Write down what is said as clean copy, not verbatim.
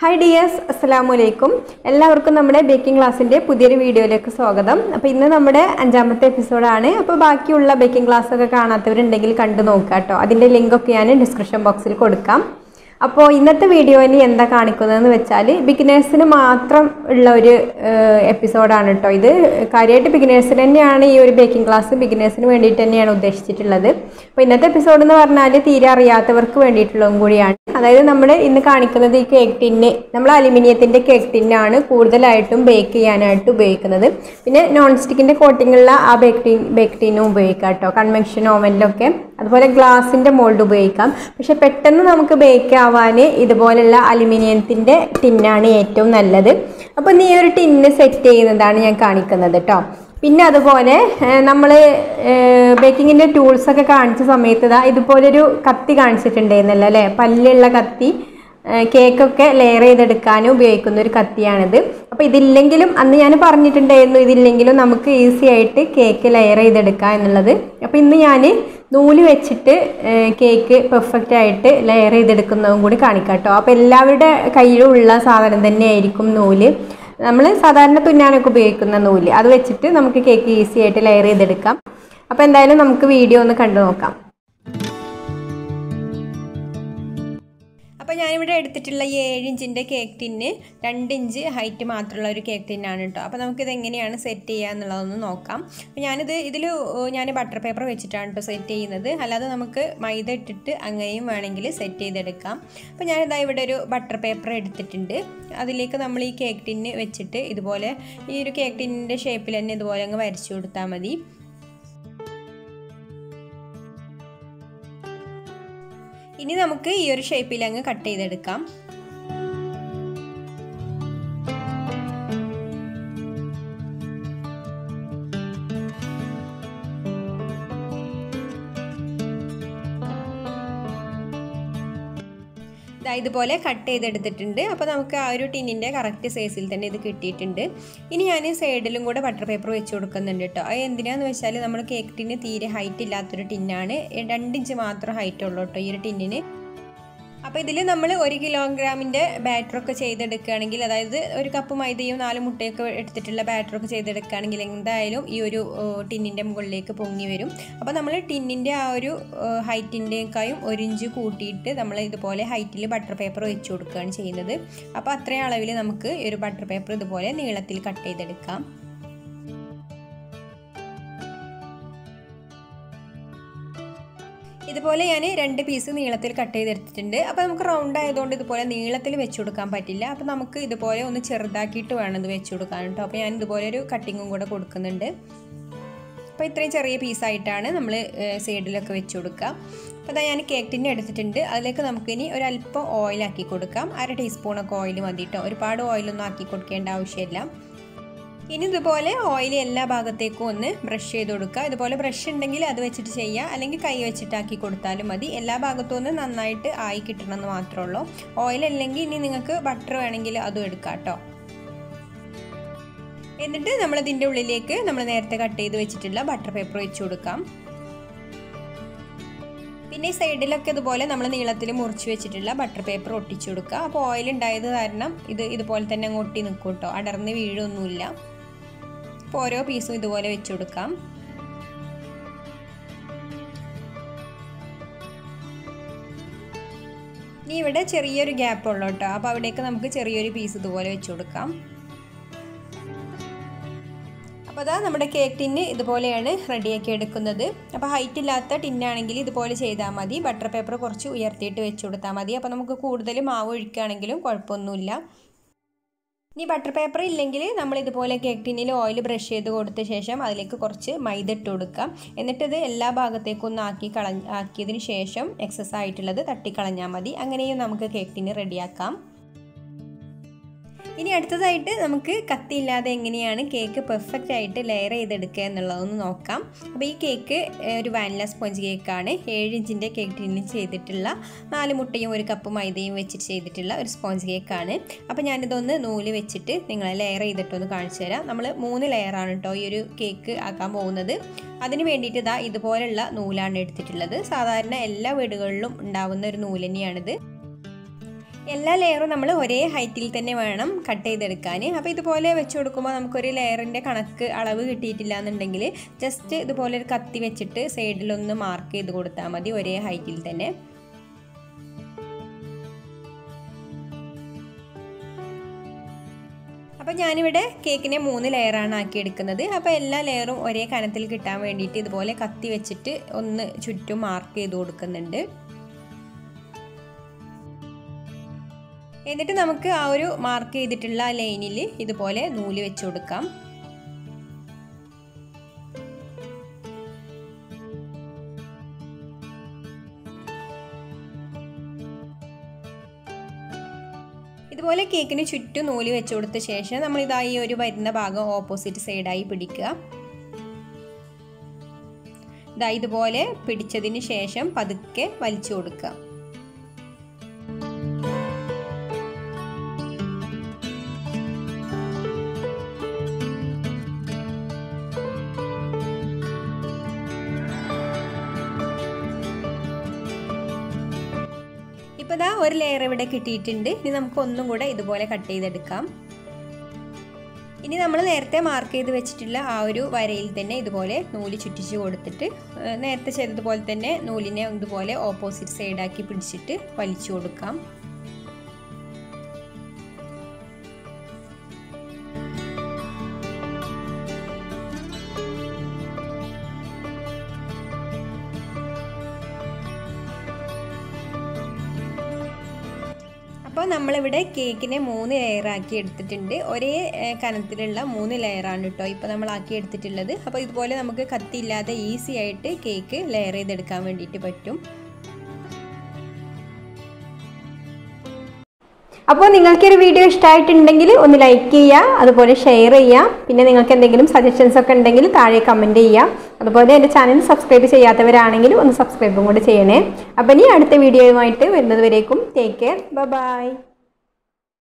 Hi dears, Assalamu alaikum. എല്ലാവർക്കും നമ്മുടെ baking ക്ലാസ്സിന്റെ പുതിയൊരു വീഡിയോയിലേക്ക് സ്വാഗതം. അപ്പോൾ ഇന്ന് നമ്മുടെ അഞ്ചാമത്തെ എപ്പിസോഡാണ്. അപ്പോൾ ബാക്കിയുള്ള ബേക്കിംഗ് ക്ലാസ് ഒക്കെ കാണാത്തവരുണ്ടെങ്കിൽ കണ്ടു നോക്കുക ട്ടോ. അതിന്റെ ലിങ്ക് ഒക്കെ ഞാൻ ഡിസ്ക്രിപ്ഷൻ ബോക്സിൽ കൊടുക്കാം. അപ്പോൾ ഇന്നത്തെ വീഡിയോയിൽ എന്താ കാണിക്കുന്നതെന്ന് വെച്ചാൽ ബിഗിനേഴ്സിന് മാത്രം ഉള്ള ഒരു എപ്പിസോഡാണ് ട്ടോ. ഇത് കാര്യമായിട്ട് ബിഗിനേഴ്സിന് തന്നെയാണ് ഈ ഒരു ബേക്കിംഗ് ക്ലാസ് ബിഗിനേഴ്സിന് വേണ്ടിയിട്ട് തന്നെയാണ് ഉദ്ദേശിച്ചിട്ടുള്ളത്. അപ്പോൾ ഇന്നത്തെ എപ്പിസോഡ് എന്ന് പറഞ്ഞാൽ തീരെ അറിയാത്തവർക്ക് വേണ്ടിയിട്ടുള്ളതും കൂടിയാണ്. അതായത് നമ്മൾ ഇന്ന് കാണിക്കുന്നത് ഈ കേക്ക് ടിന്ന്, നമ്മൾ അലുമിനിയത്തിൻ്റെ കേക്ക് ടിന്നാണ് കൂടുതലായിട്ടും ബേക്ക് ചെയ്യാനായിട്ട് ഉപയോഗിക്കുന്നത്. പിന്നെ നോൺ സ്റ്റിക്കിൻ്റെ കോട്ടിങ്ങുള്ള ആ ബേക്ക് ടിന്നും ഉപയോഗിക്കാം കേട്ടോ, കൺവെൻഷൻ ഓവനിലൊക്കെ. അതുപോലെ ഗ്ലാസിൻ്റെ മോൾഡ് ഉപയോഗിക്കാം. പക്ഷെ പെട്ടെന്ന് നമുക്ക് ബേക്ക് ആവാൻ ഇതുപോലുള്ള അലുമിനിയത്തിൻ്റെ ടിന്നാണ് ഏറ്റവും നല്ലത്. അപ്പോൾ ഈ ഒരു ടിന്ന് സെറ്റ് ചെയ്യുന്നതാണ് ഞാൻ കാണിക്കുന്നത് കേട്ടോ. പിന്നെ അതുപോലെ നമ്മൾ ബേക്കിങ്ങിൻ്റെ ടൂൾസൊക്കെ കാണിച്ച സമയത്ത് ഇതുപോലൊരു കത്തി കാണിച്ചിട്ടുണ്ടായിരുന്നല്ലോ അല്ലേ, പല്ലുള്ള കത്തി, കേക്കൊക്കെ ലെയർ ചെയ്തെടുക്കാനും ഉപയോഗിക്കുന്ന ഒരു കത്തിയാണിത്. അപ്പോൾ ഇതില്ലെങ്കിലും അന്ന് ഞാൻ പറഞ്ഞിട്ടുണ്ടായിരുന്നു, ഇതില്ലെങ്കിലും നമുക്ക് ഈസി ആയിട്ട് കേക്ക് ലെയർ ചെയ്തെടുക്കാം എന്നുള്ളത്. അപ്പോൾ ഇന്ന് ഞാൻ നൂല് വെച്ചിട്ട് കേക്ക് പെർഫെക്റ്റ് ആയിട്ട് ലെയർ ചെയ്തെടുക്കുന്നതും കൂടി കാണിക്കാം കേട്ടോ. അപ്പോൾ എല്ലാവരുടെ കയ്യിലും ഉള്ള സാധനം തന്നെയായിരിക്കും നൂല്. നമ്മൾ സാധാരണ തുന്നാനൊക്കെ ഉപയോഗിക്കുന്ന നൂല്, അത് വെച്ചിട്ട് നമുക്ക് കേക്ക് ഈസി ആയിട്ട് ലെയർ ചെയ്തെടുക്കാം. അപ്പോൾ എന്തായാലും നമുക്ക് വീഡിയോ ഒന്ന് കണ്ടു നോക്കാം. അപ്പോൾ ഞാനിവിടെ എടുത്തിട്ടുള്ള ഈ 7 ഇഞ്ചിൻ്റെ കേക്ക് ടിന്ന് 2 ഇഞ്ച് ഹൈറ്റ് മാത്രമുള്ള ഒരു കേക്ക് ടിന്നാണ് കേട്ടോ. അപ്പോൾ നമുക്കിത് എങ്ങനെയാണ് സെറ്റ് ചെയ്യുക എന്നുള്ളതൊന്ന് നോക്കാം. അപ്പോൾ ഞാൻ ബട്ടർ പേപ്പർ വെച്ചിട്ടാണ് കേട്ടോ സെറ്റ് ചെയ്യുന്നത്. അല്ലാതെ നമുക്ക് മൈദ ഇട്ടിട്ട് അങ്ങനെയും വേണമെങ്കിൽ സെറ്റ് ചെയ്തെടുക്കാം. അപ്പോൾ ഞാനിതാ ഇവിടെ ഒരു ബട്ടർ പേപ്പർ എടുത്തിട്ടുണ്ട്. അതിലേക്ക് നമ്മൾ ഈ കേക്ക് ടിന്ന് വെച്ചിട്ട് ഇതുപോലെ ഈ ഒരു കേക്ക് ടിന്നിൻ്റെ ഷേപ്പിൽ തന്നെ ഇതുപോലെ അങ്ങ് വരച്ചു കൊടുത്താൽ മതി. ഇനി നമുക്ക് ഈ ഒരു ഷേപ്പിൽ അങ്ങ് കട്ട് ചെയ്തെടുക്കാം. ഇതുപോലെ കട്ട് ചെയ്തെടുത്തിട്ടുണ്ട്. അപ്പോൾ നമുക്ക് ആ ഒരു ടിന്നിൻ്റെ കറക്റ്റ് സൈസിൽ തന്നെ ഇത് കിട്ടിയിട്ടുണ്ട്. ഇനി ഞാൻ സൈഡിലും കൂടെ ബട്ടർ പേപ്പർ വെച്ച് കൊടുക്കുന്നുണ്ട് കേട്ടോ. അത് എന്തിനാന്ന് വെച്ചാൽ നമ്മൾ കേക്ക് ടിന്ന് തീരെ ഹൈറ്റ് ഇല്ലാത്തൊരു ടിന്നാണ്. 2 ഇഞ്ച് മാത്രം ഹൈറ്റ് ഉള്ളൂ കേട്ടോ ഈ ഒരു ടിന്നിന്. അപ്പോൾ ഇതിൽ നമ്മൾ 1 കിലോഗ്രാമിൻ്റെ ബാറ്ററൊക്കെ ചെയ്തെടുക്കുകയാണെങ്കിൽ, അതായത് ഒരു കപ്പ് മൈദയും 4 മുട്ടയൊക്കെ എടുത്തിട്ടുള്ള ബാറ്ററൊക്കെ ചെയ്തെടുക്കുകയാണെങ്കിൽ എന്തായാലും ഈ ഒരു ടിന്നിൻ്റെ മുകളിലേക്ക് പൊങ്ങി വരും. അപ്പോൾ നമ്മൾ ടിന്നിൻ്റെ ആ ഒരു ഹൈറ്റിൻ്റെക്കായും 1 ഇഞ്ച് കൂട്ടിയിട്ട് നമ്മൾ ഇതുപോലെ ഹൈറ്റിൽ ബട്ടർ പേപ്പർ വെച്ച് കൊടുക്കുകയാണ് ചെയ്യുന്നത്. അപ്പോൾ അത്രയും അളവിൽ നമുക്ക് ഈ ഒരു ബട്ടർ പേപ്പർ ഇതുപോലെ നീളത്തിൽ കട്ട് ചെയ്തെടുക്കാം. ഇതുപോലെ ഞാൻ 2 പീസ് നീളത്തിൽ കട്ട് ചെയ്തെടുത്തിട്ടുണ്ട്. അപ്പോൾ നമുക്ക് റൗണ്ട് ആയതുകൊണ്ട് ഇതുപോലെ നീളത്തിൽ വെച്ച് കൊടുക്കാൻ പറ്റില്ല. അപ്പോൾ നമുക്ക് ഇതുപോലെ ഒന്ന് ചെറുതാക്കിയിട്ട് വേണം ഇത് വെച്ച് കൊടുക്കാൻ കേട്ടോ. അപ്പോൾ ഞാൻ ഇതുപോലെ ഒരു കട്ടിങ്ങും കൂടെ കൊടുക്കുന്നുണ്ട്. അപ്പോൾ ഇത്രയും ചെറിയ പീസായിട്ടാണ് നമ്മൾ സൈഡിലൊക്കെ വെച്ച് കൊടുക്കുക. അപ്പോൾ അതാ ഞാൻ കേക്ക് ടിന്ന് എടുത്തിട്ടുണ്ട്. അതിലേക്ക് നമുക്കിനി ഒരല്പം ഓയിലാക്കി കൊടുക്കാം. 1/2 ടീസ്പൂണൊക്കെ ഓയിൽ മതി കേട്ടോ, ഒരുപാട് ഓയിലൊന്നും ആക്കി കൊടുക്കേണ്ട ആവശ്യമില്ല. ഇനി ഇതുപോലെ ഓയിൽ എല്ലാ ഭാഗത്തേക്കും ഒന്ന് ബ്രഷ് ചെയ്ത് കൊടുക്കുക. ഇതുപോലെ ബ്രഷ് ഉണ്ടെങ്കിൽ അത് വെച്ചിട്ട് ചെയ്യുക, അല്ലെങ്കിൽ കൈ വെച്ചിട്ടാക്കി കൊടുത്താലും മതി. എല്ലാ ഭാഗത്തും ഒന്ന് നന്നായിട്ട് ആയി കിട്ടണമെന്ന് മാത്രമേ ഉള്ളൂ. ഓയിൽ അല്ലെങ്കിൽ ഇനി നിങ്ങൾക്ക് ബട്ടർ വേണമെങ്കിൽ അതും എടുക്കാം കേട്ടോ. എന്നിട്ട് നമ്മളിതിൻ്റെ ഉള്ളിലേക്ക് നമ്മൾ നേരത്തെ കട്ട് ചെയ്ത് വെച്ചിട്ടുള്ള ബട്ടർ പേപ്പർ വെച്ച് കൊടുക്കാം. പിന്നെ ഈ സൈഡിലൊക്കെ ഇതുപോലെ നമ്മൾ നീളത്തിൽ മുറിച്ച് വെച്ചിട്ടുള്ള ബട്ടർ പേപ്പർ ഒട്ടിച്ചു കൊടുക്കുക. അപ്പോൾ ഓയിൽ ഉണ്ടായത് കാരണം ഇതുപോലെ തന്നെ അങ്ങ് ഒട്ടി നിൽക്കും കേട്ടോ, അടർന്ന് വീഴൊന്നുമില്ല. അപ്പോൾ ഓരോ പീസും ഇതുപോലെ വെച്ച് കൊടുക്കാം. ഇനി ഇവിടെ ചെറിയൊരു ഗ്യാപ്പ് ഉള്ളൂ കേട്ടോ, അപ്പോൾ അവിടേക്ക് നമുക്ക് ചെറിയൊരു പീസ് ഇതുപോലെ വെച്ച് കൊടുക്കാം. അപ്പോൾ അതാ നമ്മുടെ കേക്ക് ടിന്ന് ഇതുപോലെയാണ് റെഡിയാക്കി എടുക്കുന്നത്. അപ്പോൾ ഹൈറ്റ് ഇല്ലാത്ത ടിന്നാണെങ്കിൽ ഇതുപോലെ ചെയ്താൽ മതി. ബട്ടർ പേപ്പർ കുറച്ച് ഉയർത്തിയിട്ട് വെച്ച് കൊടുത്താൽ മതി. അപ്പോൾ നമുക്ക് കൂടുതൽ മാവ് ഒഴിക്കുകയാണെങ്കിലും കുഴപ്പമൊന്നുമില്ല. ഇനി ബട്ടർ പേപ്പർ ഇല്ലെങ്കിൽ നമ്മൾ ഇതുപോലെ കേക്ക് ടിന്നിൽ ഓയിൽ ബ്രഷ് ചെയ്ത് കൊടുത്ത ശേഷം അതിലേക്ക് കുറച്ച് മൈദ ഇട്ട് കൊടുക്കാം. എന്നിട്ടിത് എല്ലാ ഭാഗത്തേക്കും ഒന്ന് ആക്കിയതിന് ശേഷം എക്സസ് ആയിട്ടുള്ളത് തട്ടിക്കളഞ്ഞാൽ മതി. അങ്ങനെയും നമുക്ക് കേക്ക് ടിന്ന് റെഡിയാക്കാം. ഇനി അടുത്തതായിട്ട് നമുക്ക് കത്തിയില്ലാതെ എങ്ങനെയാണ് കേക്ക് പെർഫെക്റ്റ് ആയിട്ട് ലെയർ ചെയ്തെടുക്കുക എന്നുള്ളതൊന്ന് നോക്കാം. അപ്പോൾ ഈ കേക്ക് ഒരു വാനില സ്പോഞ്ച് കേക്കാണ്. 7 ഇഞ്ചിൻ്റെ കേക്ക് ടിന്നിൽ ചെയ്തിട്ടുള്ള 4 മുട്ടയും 1 കപ്പ് മൈദയും വെച്ചിട്ട് ചെയ്തിട്ടുള്ള ഒരു സ്പോഞ്ച് കേക്കാണ്. അപ്പോൾ ഞാനിതൊന്ന് നൂല് വെച്ചിട്ട് നിങ്ങളെ ലെയർ ചെയ്തിട്ടൊന്ന് കാണിച്ചു തരാം. നമ്മൾ 3 ലെയറാണ് കേട്ടോ ഈ ഒരു കേക്ക് ആക്കാൻ പോകുന്നത്. അതിന് വേണ്ടിയിട്ട് ഇതുപോലുള്ള നൂലാണ് എടുത്തിട്ടുള്ളത്. സാധാരണ എല്ലാ വീടുകളിലും ഉണ്ടാവുന്ന ഒരു നൂല് തന്നെയാണിത്. എല്ലാ ലെയറും നമ്മൾ ഒരേ ഹൈറ്റിൽ തന്നെ വേണം കട്ട് ചെയ്തെടുക്കാൻ. അപ്പോൾ ഇതുപോലെ വെച്ച് കൊടുക്കുമ്പോൾ നമുക്കൊരു ലെയറിൻ്റെ കണക്ക് അളവ് കിട്ടിയിട്ടില്ല എന്നുണ്ടെങ്കിൽ ജസ്റ്റ് ഇതുപോലെ ഒരു കത്തി വെച്ചിട്ട് സൈഡിലൊന്ന് മാർക്ക് ചെയ്ത് കൊടുത്താൽ മതി, ഒരേ ഹൈറ്റിൽ തന്നെ. അപ്പോൾ ഞാനിവിടെ കേക്കിനെ 3 ലെയറാണ് ആക്കിയെടുക്കുന്നത്. അപ്പോൾ എല്ലാ ലെയറും ഒരേ കനത്തിൽ കിട്ടാൻ വേണ്ടിയിട്ട് ഇതുപോലെ കത്തി വെച്ചിട്ട് ഒന്ന് ചുറ്റും മാർക്ക് ചെയ്ത് കൊടുക്കുന്നുണ്ട്. എന്നിട്ട് നമുക്ക് ആ ഒരു മാർക്ക് ചെയ്തിട്ടുള്ള ലൈനിൽ ഇതുപോലെ നൂല് വെച്ച് കൊടുക്കാം. ഇതുപോലെ കേക്കിന് ചുറ്റും നൂല് വെച്ച് കൊടുത്ത ശേഷം നമ്മൾ ഇതായി ഒരു വരുന്ന ഭാഗം ഓപ്പോസിറ്റ് സൈഡായി പിടിക്കുക. ഇതാ ഇതുപോലെ പിടിച്ചതിന് ശേഷം പതുക്കെ വലിച്ചു കൊടുക്കുക. ഇപ്പോൾ ദാ ഒരു ലെയർ ഇവിടെ കിട്ടിയിട്ടുണ്ട്. ഇനി നമുക്ക് ഒന്നും കൂടെ ഇതുപോലെ കട്ട് ചെയ്തെടുക്കാം. ഇനി നമ്മൾ നേരത്തെ മാർക്ക് ചെയ്ത് വെച്ചിട്ടുള്ള ആ ഒരു വരയിൽ തന്നെ ഇതുപോലെ നൂല് ചുറ്റിച്ച് കൊടുത്തിട്ട് നേരത്തെ ചെയ്തതുപോലെ തന്നെ നൂലിനെ ഇതുപോലെ ഓപ്പോസിറ്റ് സൈഡാക്കി പിടിച്ചിട്ട് വലിച്ചു കൊടുക്കാം. അപ്പോൾ നമ്മളിവിടെ കേക്കിനെ 3 ലെയറാക്കി എടുത്തിട്ടുണ്ട്. ഒരേ കനത്തിലുള്ള 3 ലെയറാണ് കേട്ടോ ഇപ്പോൾ നമ്മളാക്കി എടുത്തിട്ടുള്ളത്. അപ്പോൾ ഇതുപോലെ നമുക്ക് കത്തിയില്ലാതെ ഈസി ആയിട്ട് കേക്ക് ലെയർ ചെയ്തെടുക്കാൻ വേണ്ടിയിട്ട് പറ്റും. അപ്പോൾ നിങ്ങൾക്ക് ഒരു വീഡിയോ ഇഷ്ടമായിട്ടുണ്ടെങ്കിൽ ഒന്ന് ലൈക്ക് ചെയ്യുക, അതുപോലെ ഷെയർ ചെയ്യുക. പിന്നെ നിങ്ങൾക്ക് എന്തെങ്കിലും സജഷൻസ് ഒക്കെ ഉണ്ടെങ്കിൽ താഴെ കമൻറ്റ് ചെയ്യുക. അതുപോലെ എൻ്റെ ചാനൽ സബ്സ്ക്രൈബ് ചെയ്യാത്തവരാണെങ്കിൽ ഒന്ന് സബ്സ്ക്രൈബും കൂടെ ചെയ്യണേ. അപ്പോൾ ഇനി അടുത്ത വീഡിയോയുമായിട്ട് വരുന്നത് വരേക്കും ടേക്ക് കെയർ, ബൈ.